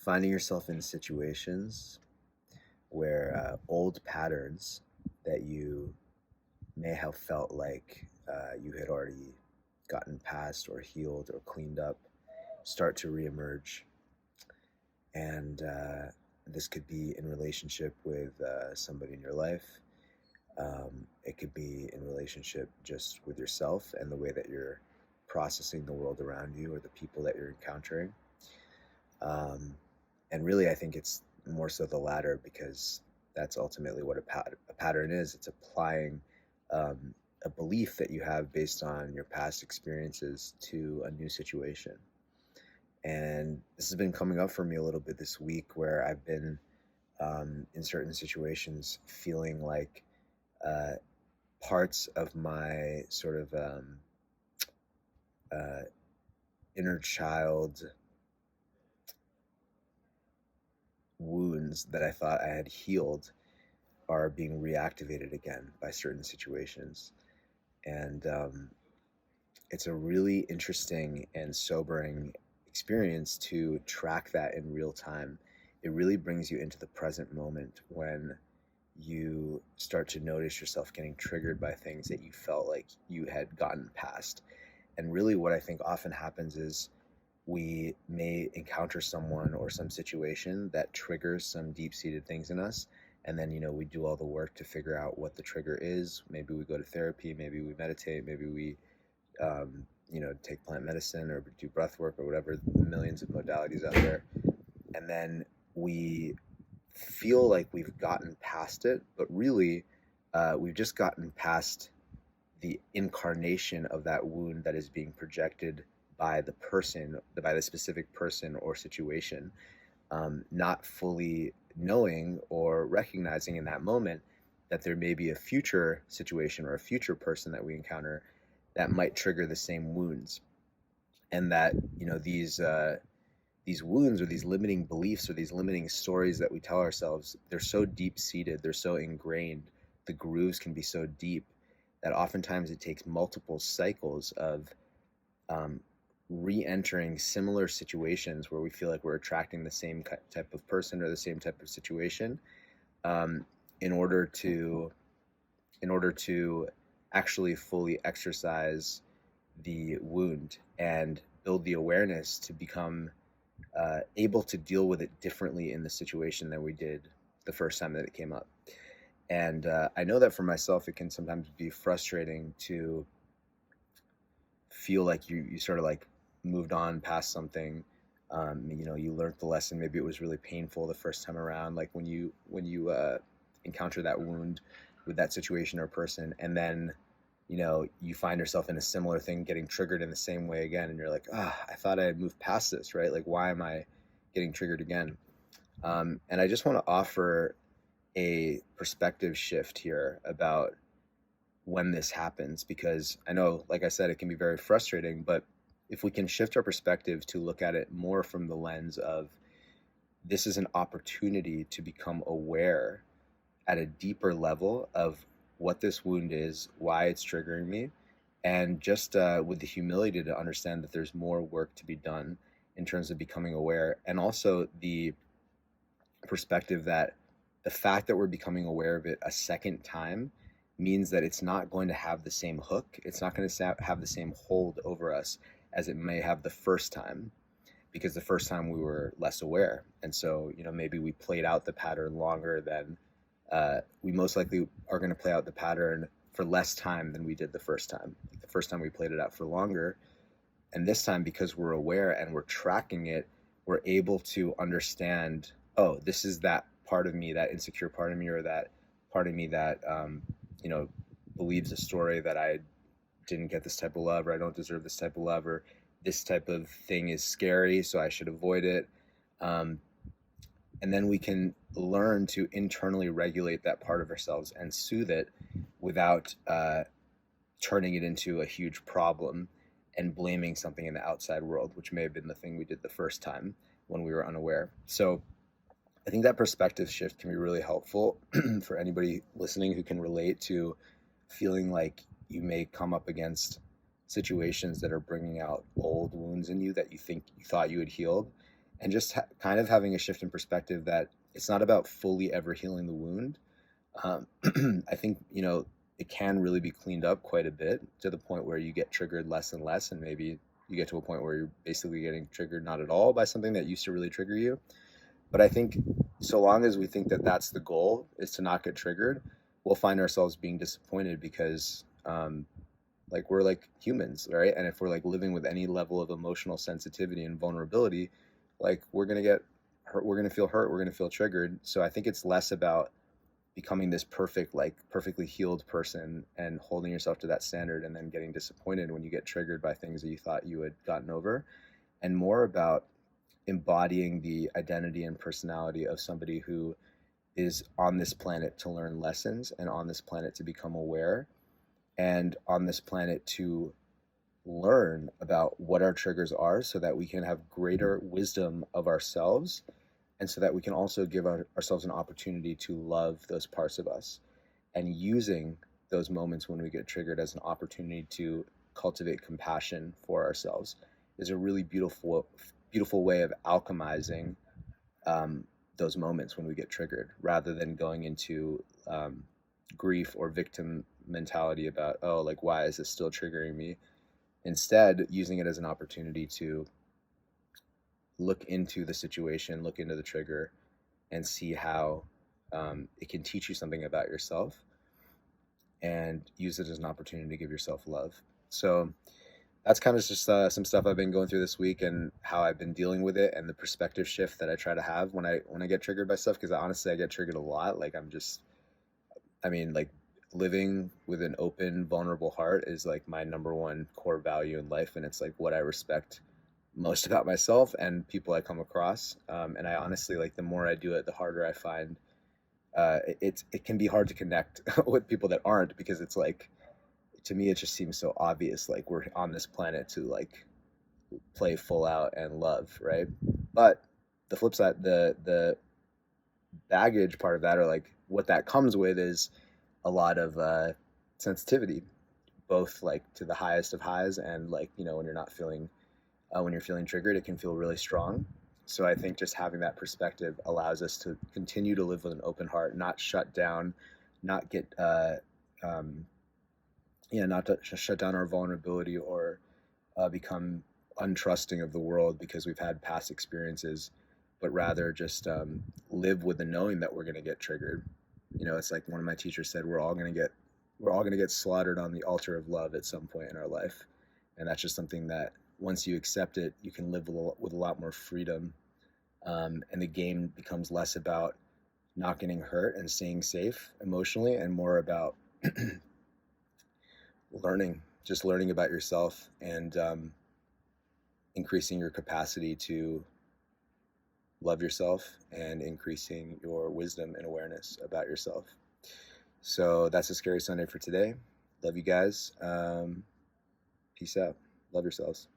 finding yourself in situations where old patterns that you may have felt like you had already gotten past or healed or cleaned up start to reemerge. And this could be in relationship with somebody in your life. It could be in relationship just with yourself and the way that you're processing the world around you or the people that you're encountering. Um, and really, I think it's more so the latter because that's ultimately what a pattern is. It's applying um, a belief that you have based on your past experiences to a new situation. And this has been coming up for me a little bit this week where I've been in certain situations feeling like uh, parts of my sort of uh, inner child wounds that I thought I had healed are being reactivated again by certain situations. And it's a really interesting and sobering experience to track that in real time. It really brings you into the present moment when you start to notice yourself getting triggered by things that you felt like you had gotten past. And really, what I think often happens is we may encounter someone or some situation that triggers some deep-seated things in us, and then we do all the work to figure out what the trigger is. Maybe we go to therapy, maybe we meditate, maybe we take plant medicine or do breath work or whatever, the millions of modalities out there, and then we feel like we've gotten past it, but really we've just gotten past the incarnation of that wound that is being projected by the specific person or situation, not fully knowing or recognizing in that moment that there may be a future situation or a future person that we encounter that might trigger the same wounds, and that these wounds or these limiting beliefs or these limiting stories that we tell ourselves, they're so deep seated, they're so ingrained, the grooves can be so deep that oftentimes it takes multiple cycles of um, re-entering similar situations where we feel like we're attracting the same type of person or the same type of situation, um, in order to actually fully exercise the wound and build the awareness to become able to deal with it differently in the situation than we did the first time that it came up. And I know that for myself, it can sometimes be frustrating to feel like you sort of like moved on past something. You learned the lesson. Maybe it was really painful the first time around, like when you encounter that wound with that situation or person, and then you find yourself in a similar thing getting triggered in the same way again, and you're like, I thought I had moved past this, right? Like, why am I getting triggered again? And I just want to offer a perspective shift here about when this happens, because I know, like I said, it can be very frustrating, but if we can shift our perspective to look at it more from the lens of this is an opportunity to become aware at a deeper level of what this wound is, why it's triggering me, and just with the humility to understand that there's more work to be done in terms of becoming aware, and also the perspective that the fact that we're becoming aware of it a second time means that it's not going to have the same hook. It's not going to have the same hold over us as it may have the first time, because the first time we were less aware. And so, maybe we played out the pattern longer than we most likely are going to play out the pattern for less time than we did the first time. The first time we played it out for longer. And this time, because we're aware and we're tracking it, we're able to understand, oh, this is that part of me, that insecure part of me, or that part of me that, you know, believes a story that I didn't get this type of love, or I don't deserve this type of love, or this type of thing is scary, so I should avoid it. Um, and then we can learn to internally regulate that part of ourselves and soothe it without turning it into a huge problem and blaming something in the outside world, which may have been the thing we did the first time when we were unaware. So I think that perspective shift can be really helpful for anybody listening who can relate to feeling like you may come up against situations that are bringing out old wounds in you that you think you thought you had healed. and just kind of having a shift in perspective that it's not about fully ever healing the wound. um, I think, it can really be cleaned up quite a bit to the point where you get triggered less and less, and maybe you get to a point where you're basically getting triggered not at all by something that used to really trigger you. But I think so long as we think that that's the goal, is to not get triggered, we'll find ourselves being disappointed because, like, we're like humans, right? And if we're like living with any level of emotional sensitivity and vulnerability, like, we're gonna get hurt, we're gonna feel hurt, we're gonna feel triggered. So I think it's less about becoming this perfect, like perfectly healed person and holding yourself to that standard and then getting disappointed when you get triggered by things that you thought you had gotten over, and more about embodying the identity and personality of somebody who is on this planet to learn lessons, and on this planet to become aware, and on this planet to learn about what our triggers are so that we can have greater wisdom of ourselves, and so that we can also give ourselves an opportunity to love those parts of us, and using those moments when we get triggered as an opportunity to cultivate compassion for ourselves is a really beautiful way of alchemizing, um, those moments when we get triggered, rather than going into, grief or victim mentality about, oh, like, why is this still triggering me? Instead, using it as an opportunity to look into the situation, look into the trigger, and see how, it can teach you something about yourself, and use it as an opportunity to give yourself love. So that's kind of just, some stuff I've been going through this week, and how I've been dealing with it, and the perspective shift that I try to have when I get triggered by stuff. Because honestly, I get triggered a lot. Like, I mean, like, living with an open, vulnerable heart is like my number one core value in life, and it's like what I respect most about myself and people I come across. And I honestly, like, the more I do it, the harder I find. It can be hard to connect with people that aren't, because it's like, to me, it just seems so obvious. Like, we're on this planet to, like, play full out and love, right? But the flip side, the baggage part of that, or like what that comes with, is a lot of, sensitivity, both like to the highest of highs, and, like, when you're not feeling, when you're feeling triggered, it can feel really strong. So I think just having that perspective allows us to continue to live with an open heart, not shut down, not get, um, not to shut down our vulnerability, or, become untrusting of the world because we've had past experiences, but rather just, live with the knowing that we're going to get triggered. It's like one of my teachers said, we're all going to get slaughtered on the altar of love at some point in our life, and that's just something that, once you accept it, you can live with a lot more freedom, and the game becomes less about not getting hurt and staying safe emotionally, and more about learning about yourself, and, increasing your capacity to love yourself, and increasing your wisdom and awareness about yourself. So that's a Scary Sunday for today. Love you guys. Peace out. Love yourselves.